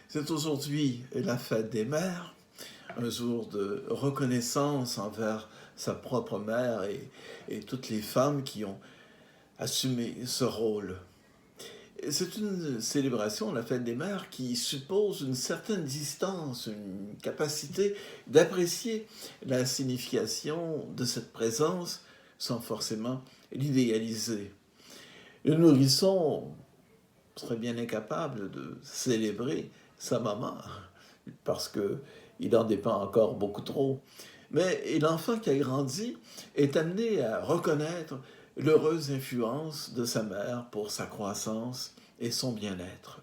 C'est aujourd'hui la fête des mères, un jour de reconnaissance envers sa propre mère et toutes les femmes qui ont assumé ce rôle. C'est une célébration, la fête des mères, qui suppose une certaine distance, une capacité d'apprécier la signification de cette présence sans forcément l'idéaliser. Le nourrisson serait bien incapable de célébrer sa maman parce qu'il en dépend encore beaucoup trop. Mais l'enfant qui a grandi est amené à reconnaître l'heureuse influence de sa mère pour sa croissance et son bien-être.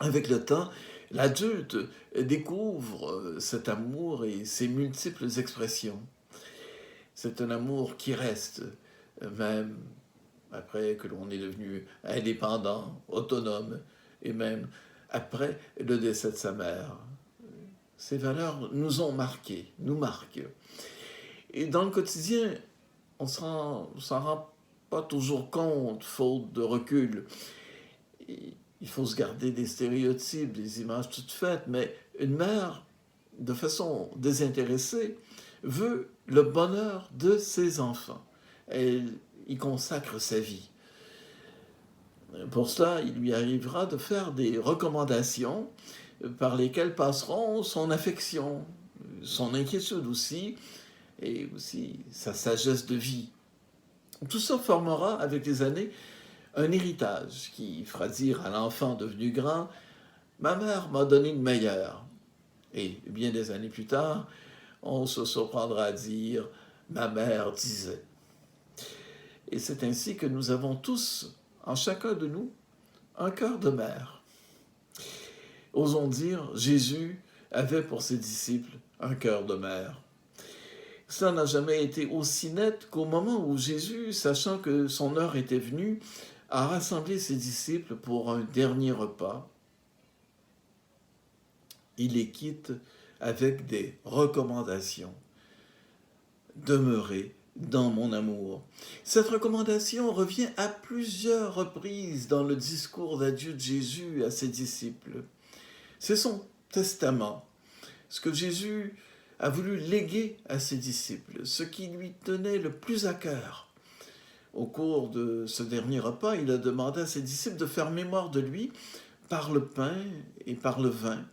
Avec le temps, l'adulte découvre cet amour et ses multiples expressions. C'est un amour qui reste, même après que l'on est devenu indépendant, autonome, et même après le décès de sa mère. Ces valeurs nous ont marqués, nous marquent. Et dans le quotidien, on s'en rend pas toujours compte, faute de recul. Il faut se garder des stéréotypes, des images toutes faites, mais une mère, de façon désintéressée, veut le bonheur de ses enfants. Elle y consacre sa vie. Pour cela, il lui arrivera de faire des recommandations par lesquelles passeront son affection, son inquiétude aussi, et aussi sa sagesse de vie. Tout ça formera avec les années un héritage qui fera dire à l'enfant devenu grand « Ma mère m'a donné le meilleur ». Et bien des années plus tard, on se surprendra à dire « Ma mère disait ». Et c'est ainsi que nous avons tous, en chacun de nous, un cœur de mère. Osons dire, Jésus avait pour ses disciples un cœur de mère. Cela n'a jamais été aussi net qu'au moment où Jésus, sachant que son heure était venue, a rassemblé ses disciples pour un dernier repas. Il les quitte avec des recommandations. Demeurez dans mon amour. Cette recommandation revient à plusieurs reprises dans le discours d'adieu de Jésus à ses disciples. C'est son testament, ce que Jésus a voulu léguer à ses disciples, ce qui lui tenait le plus à cœur. Au cours de ce dernier repas, il a demandé à ses disciples de faire mémoire de lui par le pain et par le vin,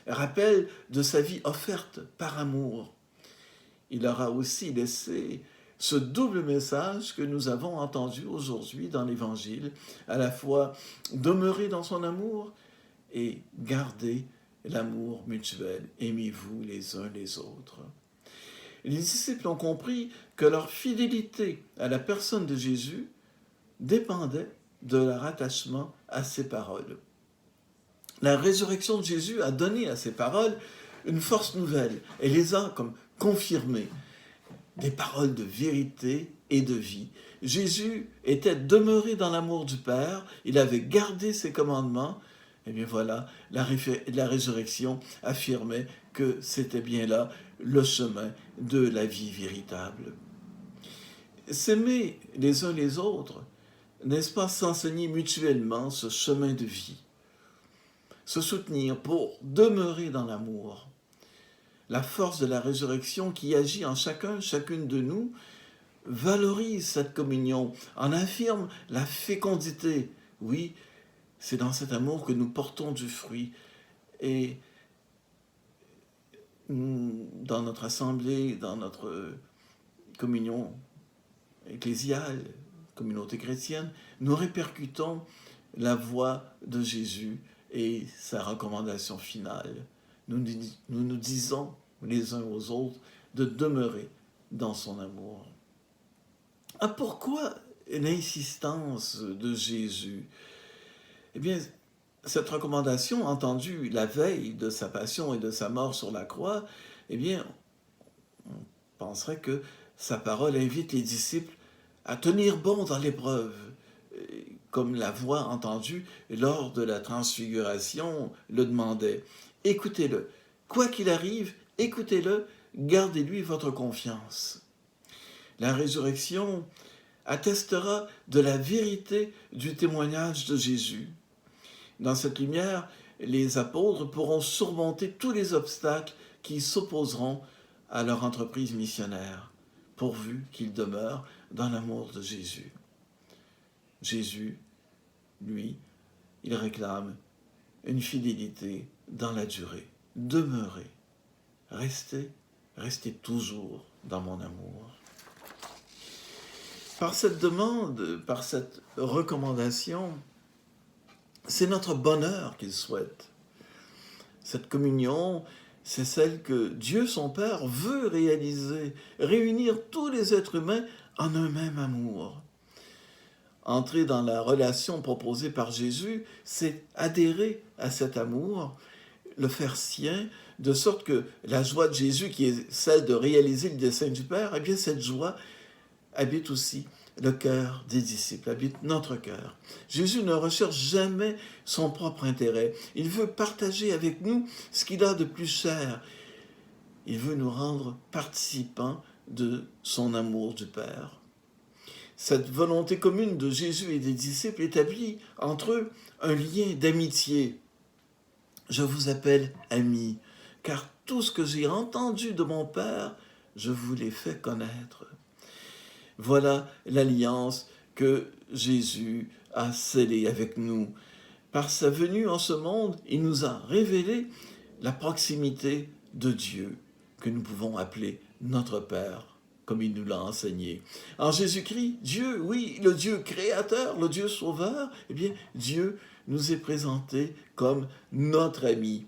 rappel de sa vie offerte par amour. Il leur a aussi laissé ce double message que nous avons entendu aujourd'hui dans l'Évangile, à la fois demeurer dans son amour et garder l'amour mutuel. Aimez-vous les uns les autres. Les disciples ont compris que leur fidélité à la personne de Jésus dépendait de leur attachement à ses paroles. La résurrection de Jésus a donné à ces paroles une force nouvelle. Elle les a comme confirmées. Des paroles de vérité et de vie. Jésus était demeuré dans l'amour du Père, il avait gardé ses commandements, et bien voilà, la résurrection affirmait que c'était bien là le chemin de la vie véritable. S'aimer les uns les autres, n'est-ce pas s'enseigner mutuellement ce chemin de vie? Se soutenir pour demeurer dans l'amour. La force de la résurrection qui agit en chacune de nous, valorise cette communion, en affirme la fécondité. Oui, c'est dans cet amour que nous portons du fruit. Et dans notre assemblée, dans notre communion ecclésiale, communauté chrétienne, nous répercutons la voix de Jésus et sa recommandation finale. Nous nous disons les uns aux autres de demeurer dans son amour. Ah, pourquoi l'insistance de Jésus? Eh bien, cette recommandation, entendue la veille de sa passion et de sa mort sur la croix, eh bien, on penserait que sa parole invite les disciples à tenir bon dans l'épreuve, comme la voix entendue lors de la transfiguration le demandait. Écoutez-le. Quoi qu'il arrive, écoutez-le, gardez-lui votre confiance. La résurrection attestera de la vérité du témoignage de Jésus. Dans cette lumière, les apôtres pourront surmonter tous les obstacles qui s'opposeront à leur entreprise missionnaire, pourvu qu'ils demeurent dans l'amour de Jésus. Jésus, lui, il réclame une fidélité dans la durée. Demeurez, restez toujours dans mon amour. Par cette demande, par cette recommandation, c'est notre bonheur qu'il souhaite. Cette communion, c'est celle que Dieu son Père veut réaliser, réunir tous les êtres humains en un même amour. Entrer dans la relation proposée par Jésus, c'est adhérer à cet amour, le faire sien, de sorte que la joie de Jésus, qui est celle de réaliser le dessein du Père, eh bien cette joie habite aussi le cœur des disciples, habite notre cœur. Jésus ne recherche jamais son propre intérêt. Il veut partager avec nous ce qu'il a de plus cher. Il veut nous rendre participants de son amour du Père. Cette volonté commune de Jésus et des disciples établit entre eux un lien d'amitié. Je vous appelle amis, car tout ce que j'ai entendu de mon Père, je vous l'ai fait connaître. Voilà l'alliance que Jésus a scellée avec nous. Par sa venue en ce monde, il nous a révélé la proximité de Dieu, que nous pouvons appeler notre Père, comme il nous l'a enseigné. En Jésus-Christ, Dieu, oui, le Dieu créateur, le Dieu sauveur, eh bien, Dieu nous est présenté comme notre ami.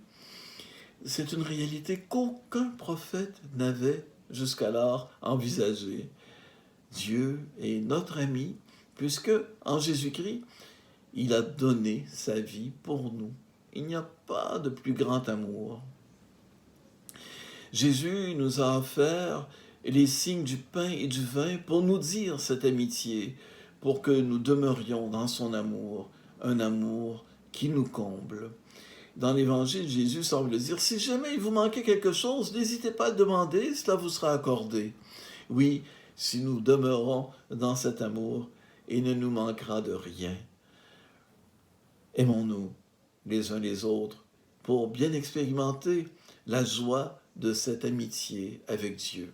C'est une réalité qu'aucun prophète n'avait jusqu'alors envisagée. Dieu est notre ami, puisque en Jésus-Christ, il a donné sa vie pour nous. Il n'y a pas de plus grand amour. Jésus nous a offert les signes du pain et du vin pour nous dire cette amitié, pour que nous demeurions dans son amour, un amour qui nous comble. Dans l'Évangile, Jésus semble dire, si jamais il vous manquait quelque chose, n'hésitez pas à demander, cela vous sera accordé. Oui, si nous demeurons dans cet amour, il ne nous manquera de rien. Aimons-nous les uns les autres pour bien expérimenter la joie de cette amitié avec Dieu.